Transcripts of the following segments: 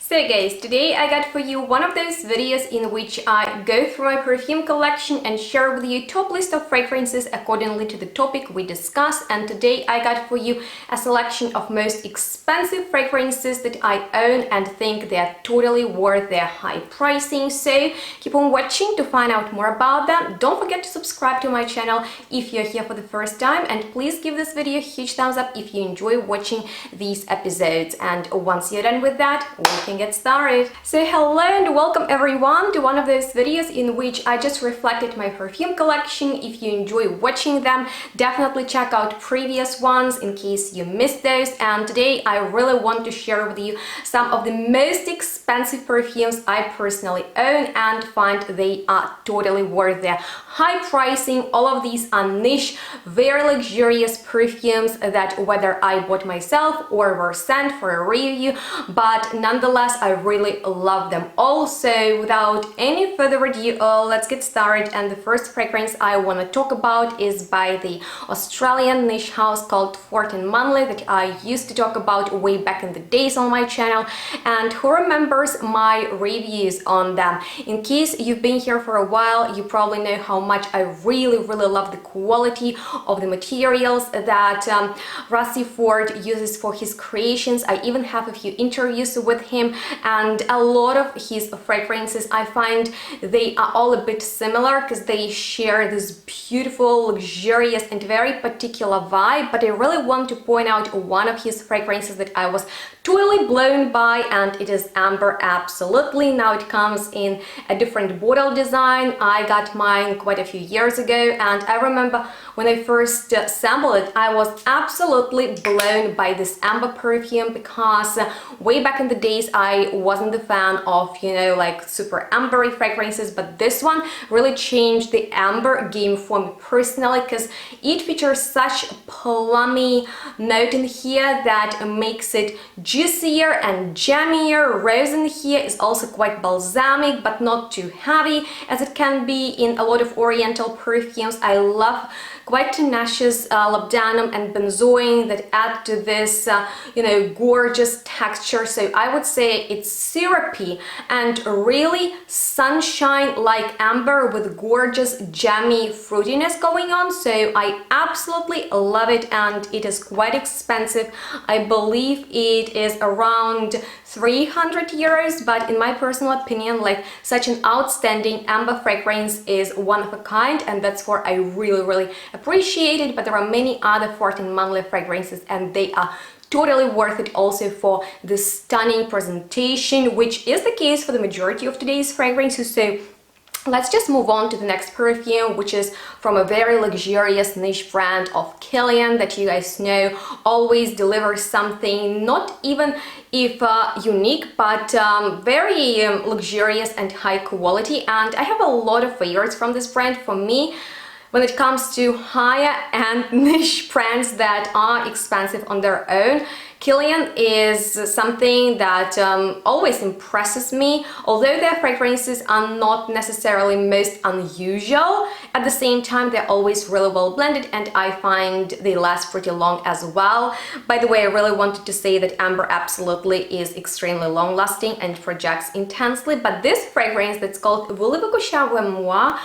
So guys, today I got for you one of those videos in which I go through my perfume collection and share with you top list of fragrances accordingly to the topic we discuss. And today I got for you a selection of most expensive fragrances that I own and think they are totally worth their high pricing. So keep on watching to find out more about them. Don't forget to subscribe to my channel if you're here for the first time, and please give this video a huge thumbs up if you enjoy watching these episodes. And once you're done with that, we can get started. So hello and welcome everyone to one of those videos in which I just reflected my perfume collection. If you enjoy watching them, definitely check out previous ones in case you missed those. And today I really want to share with you some of the most expensive perfumes I personally own and find they are totally worth their high pricing. All of these are niche, very luxurious perfumes that whether I bought myself or were sent for a review, but nonetheless I really love them all. So without any further ado, let's get started. And the first fragrance I want to talk about is by the Australian niche house called MANLE that I used to talk about way back in the days on my channel. And who remembers my reviews on them? In case you've been here for a while, you probably know how much I really love the quality of the materials that Rusty Ford uses for his creations. I even have a few interviews with him, and a lot of his fragrances I find they are all a bit similar because they share this beautiful, luxurious and very particular vibe. But I really want to point out one of his fragrances that I was totally blown by, and it is Amber. Absolutely. Now it comes in a different bottle design. I got mine quite a few years ago, and I remember when I first sampled it, I was absolutely blown by this amber perfume because way back in the days I wasn't a fan of, you know, like super ambery fragrances, but this one really changed the amber game for me personally because it features such a plummy note in here that makes it juicier and jammier. Rose in here is also quite balsamic but not too heavy as it can be in a lot of oriental perfumes. I love quite tenacious labdanum and benzoin that add to this you know, gorgeous texture. So I would say it's syrupy and really sunshine like amber with gorgeous jammy fruitiness going on. So I absolutely love it, and it is quite expensive. I believe it is around 300 euros, but in my personal opinion, like, such an outstanding amber fragrance is one of a kind, and that's why I really appreciate it. But there are many other MANLE fragrances and they are totally worth it also for the stunning presentation, which is the case for the majority of today's fragrances. So let's just move on to the next perfume, which is from a very luxurious niche brand of Guerlain that you guys know always delivers something not even if unique, but very luxurious and high quality. And I have a lot of favorites from this brand. For me, when it comes to higher and niche brands that are expensive on their own, Guerlain is something that always impresses me. Although their fragrances are not necessarily most unusual, at the same time they're always really well blended, and I find they last pretty long as well. By the way, I really wanted to say that Amber absolutely is extremely long lasting and projects intensely, but this fragrance that's called Voulez-vous coucher avec moi,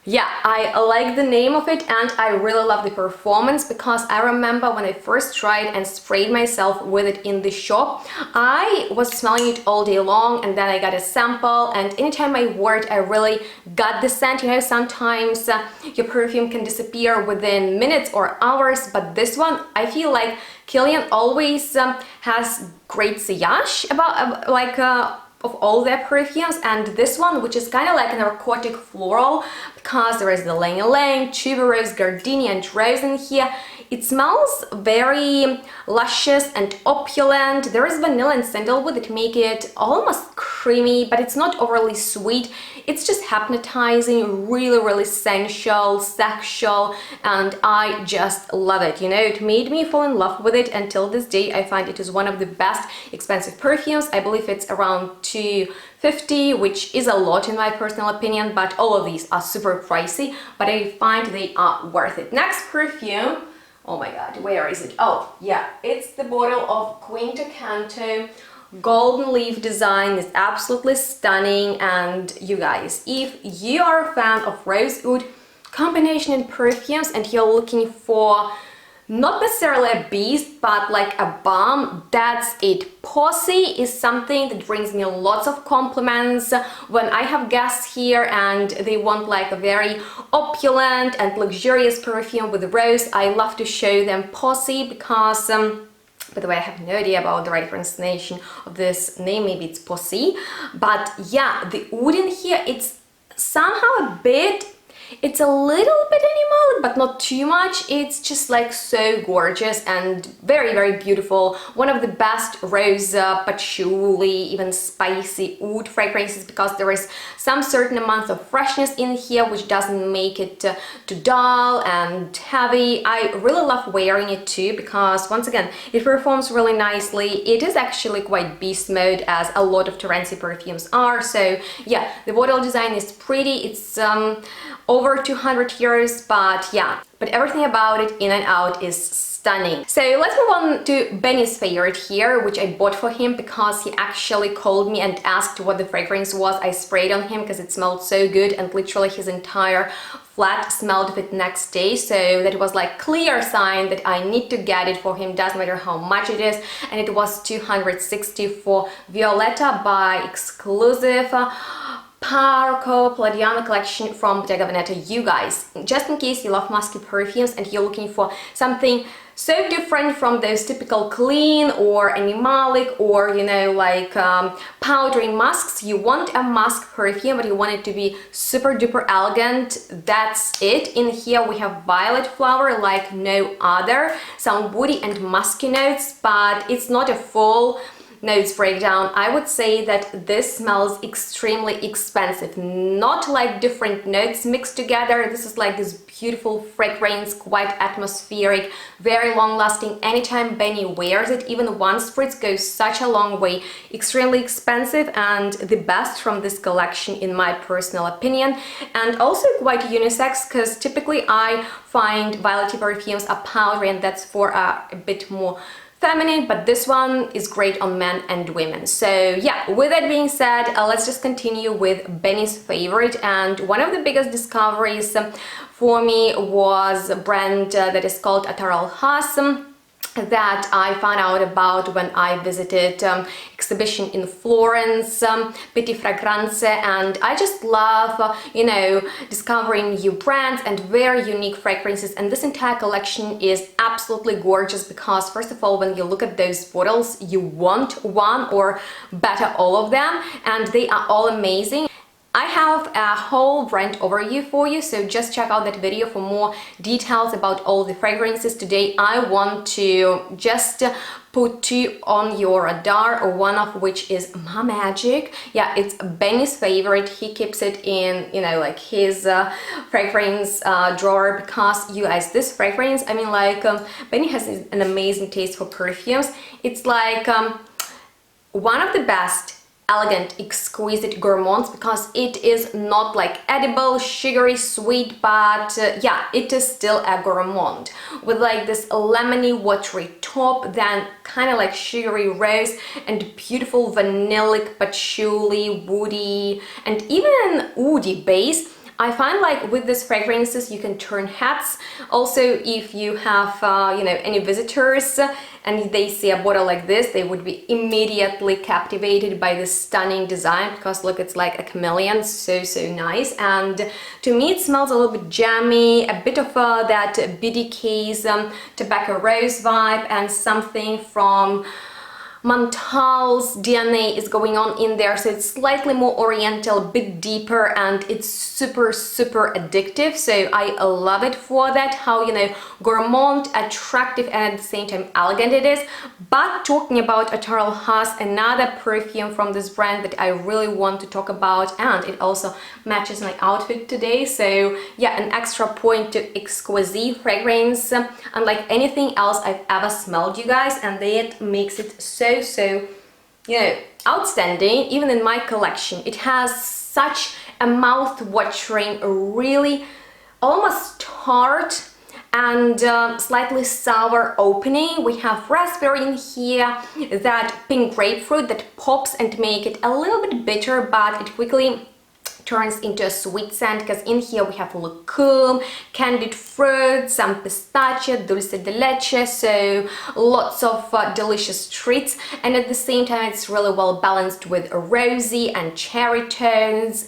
yeah, I like the name of it, and I really love the performance because I remember when I first tried and sprayed myself with it in the shop, I was smelling it all day long, and then I got a sample, and anytime I wore it, I really got the scent. You know, sometimes your perfume can disappear within minutes or hours, but this one, I feel like Guerlain always has great sillage about of all their perfumes, and this one, which is kind of like a narcotic floral because there is the ylang ylang, tuberose, gardenia and rose in here. It smells very luscious and opulent. There is vanilla and sandalwood that make it almost creamy, but it's not overly sweet. It's just hypnotizing, really sensual, sexual, and I just love it. You know, it made me fall in love with it. Until this day, I find it is one of the best expensive perfumes. I believe it's around 250, which is a lot in my personal opinion, but all of these are super pricey, but I find they are worth it. Next perfume, oh my god, where is it? Oh yeah, it's the bottle of Quinto Canto golden leaf design is absolutely stunning. And you guys, if you are a fan of rosewood combination in perfumes and you're looking for not necessarily a beast, but like a bomb, that's it. Posse is something that brings me lots of compliments when I have guests here and they want like a very opulent and luxurious perfume with rose. I love to show them Posse because by the way, I have no idea about the right pronunciation of this name, maybe it's Posse. But yeah, the oud in here, it's somehow a bit, it's a little bit animalic, but not too much. It's just like so gorgeous and very, very beautiful. One of the best rose, patchouli, even spicy oud fragrances, because there is some certain amount of freshness in here, which doesn't make it too dull and heavy. I really love wearing it too, because once again, it performs really nicely. It is actually quite beast mode, as a lot of Terenzi perfumes are. So yeah, the bottle design is pretty. It's over 200 years, but yeah, but everything about it in and out is stunning. So let's move on to Benny's favorite here, which I bought for him because he actually called me and asked what the fragrance was. I sprayed on him because it smelled so good, and literally his entire flat smelled of it next day. So that was like clear sign that I need to get it for him, doesn't matter how much it is. And it was 260 for Violetta by exclusive Parco Palladiano collection from Bottega Veneta. You guys, just in case you love musky perfumes and you're looking for something so different from those typical clean or animalic or, you know, like powdery musks, you want a musk perfume but you want it to be super duper elegant, that's it. In here we have violet flower like no other, some woody and musky notes, but it's not a full notes breakdown. I would say that this smells extremely expensive, not like different notes mixed together. This is like this beautiful fragrance, quite atmospheric, very long lasting. Anytime Benny wears it, even one spritz goes such a long way. Extremely expensive and the best from this collection in my personal opinion, and also quite unisex, because typically I find violet perfumes are powdery and that's for a bit more feminine, but this one is great on men and women. So yeah, with that being said, let's just continue with Benny's favorite. And one of the biggest discoveries for me was a brand that is called Ataral Has, that I found out about when I visited exhibition in Florence, Petit Fragranze, and I just love, you know, discovering new brands and very unique fragrances, and this entire collection is absolutely gorgeous because first of all, when you look at those bottles, you want one or better all of them, and they are all amazing. I have a whole brand overview for you, so just check out that video for more details about all the fragrances. Today I want to just put two on your radar, one of which is Ma Magic. Yeah, it's Benny's favorite. He keeps it in, you know, like his fragrance drawer, because you guys, this fragrance, I mean, like Benny has an amazing taste for perfumes. It's like one of the best elegant, exquisite gourmands, because it is not like edible, sugary, sweet, but yeah, it is still a gourmand with like this lemony, watery top, then kind of like sugary rose and beautiful vanillic, patchouli, woody, and even an oudy base. I find like with these fragrances you can turn heads. Also, if you have you know, any visitors and they see a bottle like this, they would be immediately captivated by this stunning design, because look, it's like a chameleon, so nice. And to me it smells a little bit jammy, a bit of that BDK's tobacco rose vibe, and something from Montal's DNA is going on in there, so it's slightly more oriental, a bit deeper, and it's super addictive. So I love it for that, how, you know, gourmand, attractive, and at the same time elegant it is. But talking about Ataral Has, another perfume from this brand that I really want to talk about, and it also matches my outfit today. So yeah, an extra point to exquisite fragrance, unlike anything else I've ever smelled, you guys, and that makes it so, you know, outstanding. Even in my collection, it has such a mouth-watering, really almost tart and slightly sour opening. We have raspberry in here, that pink grapefruit that pops and make it a little bit bitter, but it quickly turns into a sweet scent, because in here we have lucum, candied fruit, some pistachio, dulce de leche, so lots of delicious treats, and at the same time it's really well balanced with rosy and cherry tones,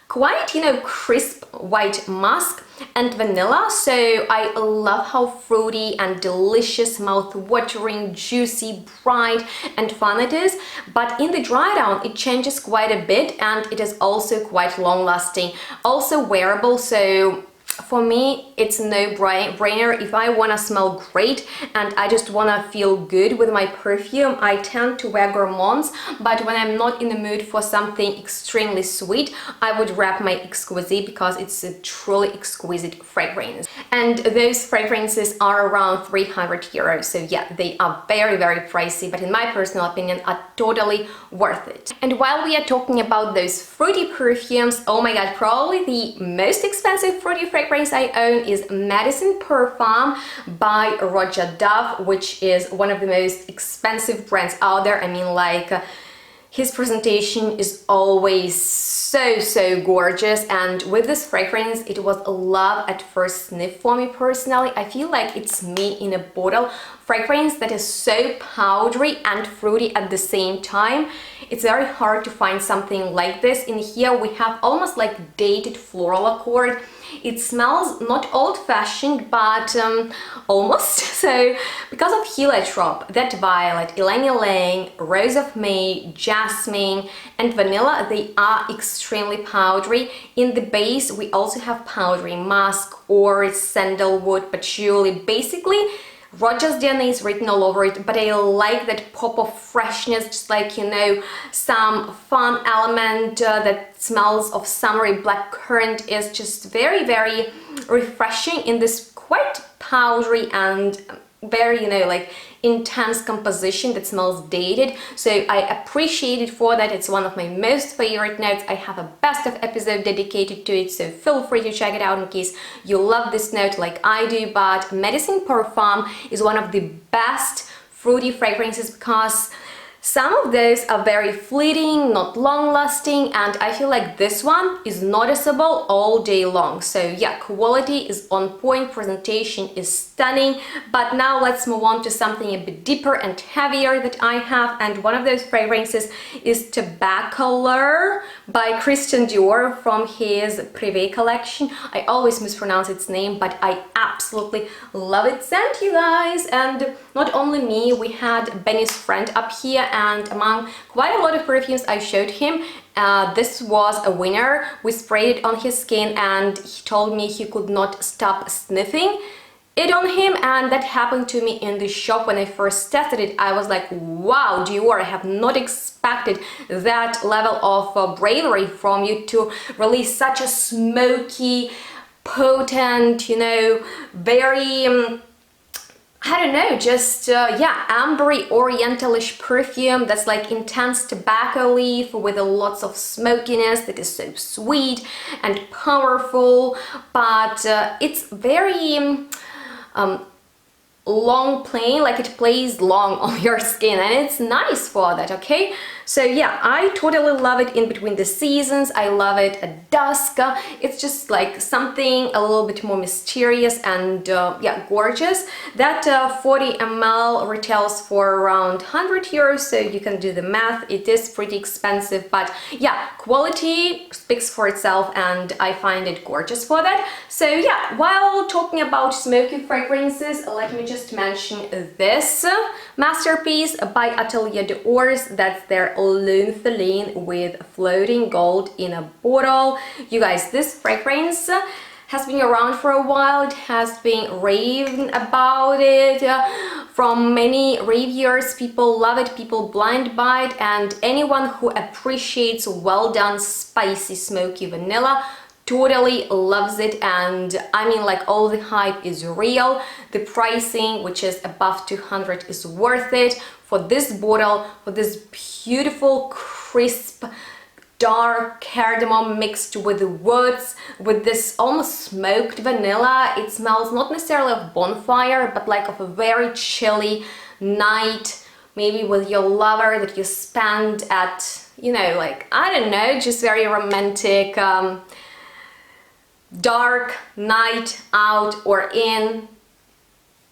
quite, you know, crisp white musk and vanilla. So I love how fruity and delicious, mouth-watering, juicy, bright and fun it is, but in the dry down it changes quite a bit, and it is also quite long-lasting, also wearable. So for me, it's a no-brainer. If I want to smell great and I just want to feel good with my perfume, I tend to wear Gourmands, but when I'm not in the mood for something extremely sweet, I would wrap my Exquisite, because it's a truly exquisite fragrance. And those fragrances are around 300 euros, so yeah, they are very, very pricey, but in my personal opinion are totally worth it. And while we are talking about those fruity perfumes, oh my god, probably the most expensive fruity fragrance I own is MADISON Parfum by ROJA Dove, which is one of the most expensive brands out there. I mean, like, his presentation is always so gorgeous, and with this fragrance it was a love at first sniff for me personally. I feel like it's me in a bottle fragrance that is so powdery and fruity at the same time. It's very hard to find something like this. In here we have almost like dated floral accord. It smells not old-fashioned, but almost. So because of heliotrope, that violet, ylang-ylang, rose of May, jasmine and vanilla, they are extremely powdery. In the base we also have powdery musk, orris, sandalwood, patchouli. Basically ROJA's DNA is written all over it, but I like that pop of freshness, just like, you know, some fun element that smells of summery blackcurrant is just very, very refreshing in this quite powdery and very, you know, like intense composition that smells dated. So I appreciate it for that. It's one of my most favorite notes. I have a best of episode dedicated to it, so feel free to check it out in case you love this note like I do. But MADISON Parfum is one of the best fruity fragrances, because some of those are very fleeting, not long-lasting, and I feel like this one is noticeable all day long. So yeah, quality is on point, presentation is stunning. But now let's move on to something a bit deeper and heavier that I have, and one of those fragrances is TOBACOLOR by Christian Dior from his Privé collection. I always mispronounce its name, but I absolutely love its scent, you guys. And not only me, we had Benny's friend up here, and among quite a lot of perfumes I showed him, this was a winner. We sprayed it on his skin and he told me he could not stop sniffing it on him, and that happened to me in the shop when I first tested it. I was like, wow, Dior, I have not expected that level of bravery from you to release such a smoky, potent, you know, very I don't know, just yeah, ambery orientalish perfume that's like intense tobacco leaf with lots of smokiness that is so sweet and powerful, but it's very long playing, like it plays long on your skin, and it's nice for that, okay? So yeah, I totally love it in between the seasons. I love it at dusk. It's just like something a little bit more mysterious and yeah, gorgeous. That 40 ml retails for around 100 euros, so you can do the math. It is pretty expensive, but yeah, quality speaks for itself and I find it gorgeous for that. So yeah, while talking about smoky fragrances, let me just mention this masterpiece by Atelier d'Ors. That's their Lune with floating gold in a bottle. You guys, this fragrance has been around for a while. It has been raved about it from many reviewers. People love it, people blind buy it, and anyone who appreciates well done spicy smoky vanilla totally loves it. And I mean, like, all the hype is real. The pricing, which is above 200, is worth it for this bottle, for this beautiful, crisp, dark cardamom mixed with the woods, with this almost smoked vanilla. It smells not necessarily of bonfire, but like of a very chilly night, maybe with your lover that you spend at, you know, like, I don't know, just very romantic, dark night out or in,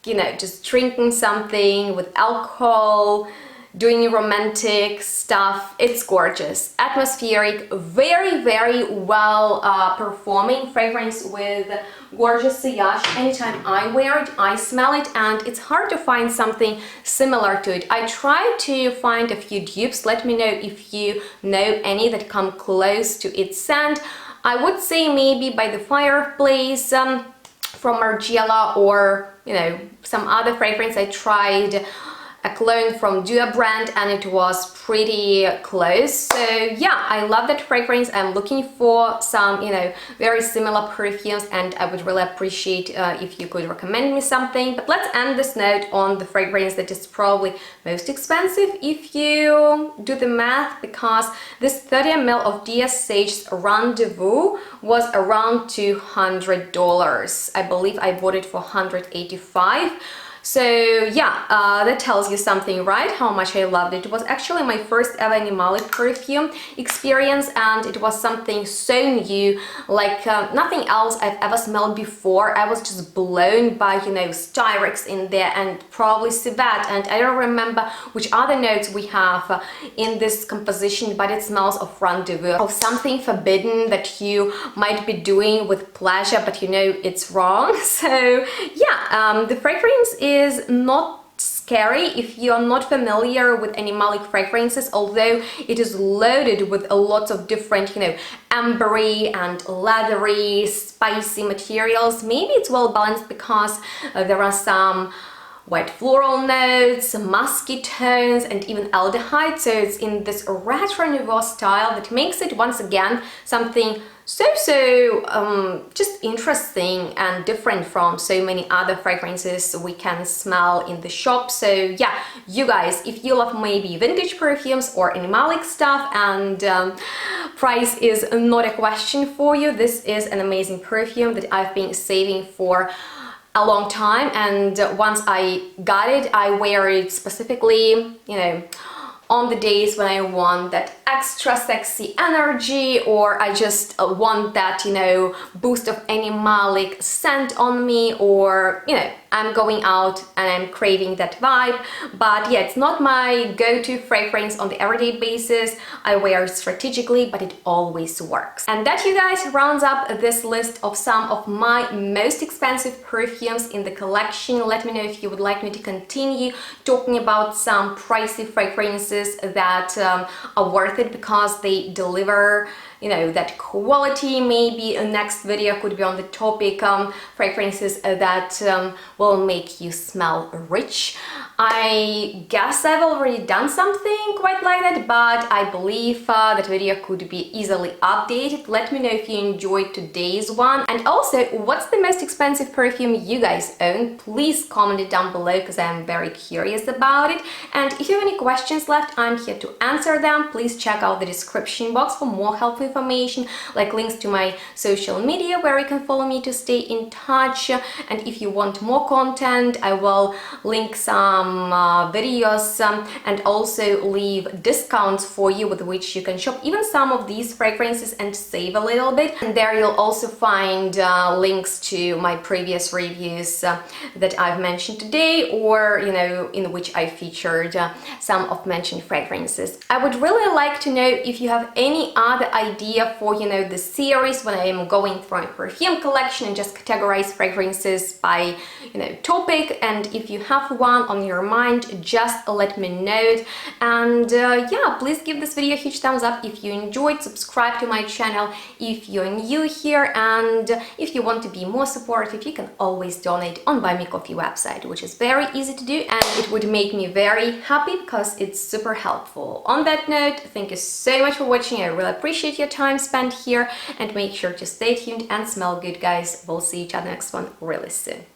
you know, just drinking something with alcohol, doing romantic stuff. It's gorgeous, atmospheric, very, very well performing fragrance with gorgeous sillage. Anytime I wear it, I smell it, and it's hard to find something similar to it. I tried to find a few dupes. Let me know if you know any that come close to its scent. I would say maybe By the Fireplace from Margiela, or, you know, some other fragrance. I tried a cologne from DIOR brand and it was pretty close. So yeah, I love that fragrance. I'm looking for some, you know, very similar perfumes, and I would really appreciate if you could recommend me something. But let's end this note on the fragrance that is probably most expensive if you do the math, because this 30 ml of DSH's Rendezvous was around $200. I believe I bought it for $185. So yeah, that tells you something, right? How much I loved it. It was actually my first ever animalic perfume experience, and it was something so new, like nothing else I've ever smelled before. I was just blown by, you know, Styrex in there and probably Civet, and I don't remember which other notes we have in this composition, but it smells of Rendezvous, of something forbidden that you might be doing with pleasure, but you know it's wrong. So yeah, the fragrance is not scary if you're not familiar with animalic fragrances, although it is loaded with a lot of different, you know, ambery and leathery, spicy materials. Maybe it's well balanced because there are some white floral notes, musky tones, and even aldehyde. So it's in this retro nouveau style that makes it once again something so just interesting and different from so many other fragrances we can smell in the shop. So yeah, you guys, if you love maybe vintage perfumes or animalic stuff and price is not a question for you, this is an amazing perfume that I've been saving for a long time, and once I got it, I wear it specifically, you know, on the days when I want that extra sexy energy, or I just want that, you know, boost of animalic scent on me, or, you know, I'm going out and I'm craving that vibe. But yeah, it's not my go-to fragrance on the everyday basis. I wear it strategically, but it always works. And that, you guys, rounds up this list of some of my most expensive perfumes in the collection. Let me know if you would like me to continue talking about some pricey fragrances that are worth it because they deliver, you know, that quality. Maybe a next video could be on the topic fragrances that will make you smell rich. I guess I've already done something quite like that, but I believe that video could be easily updated. Let me know if you enjoyed today's one, and also what's the most expensive perfume you guys own. Please comment it down below because I'm very curious about it. And if you have any questions left, I'm here to answer them. Please check out the description box for more helpful information, like links to my social media where you can follow me to stay in touch. And if you want more content, I will link some videos and also leave discounts for you with which you can shop even some of these fragrances and save a little bit. And there you'll also find links to my previous reviews that I've mentioned today, or, you know, in which I featured some of mentioned fragrances. I would really like to know if you have any other idea for, you know, the series when I am going through my perfume collection and just categorize fragrances by, you know, topic. And if you have one on your mind, just let me know it. And yeah, please give this video a huge thumbs up if you enjoyed. Subscribe to my channel if you're new here, and if you want to be more supportive, you can always donate on Buy Me Coffee website, which is very easy to do, and it would make me very happy because it's super helpful. On that note, thank you so much for watching. I really appreciate your time spent here, and make sure to stay tuned and smell good, guys. We'll see each other next one really soon.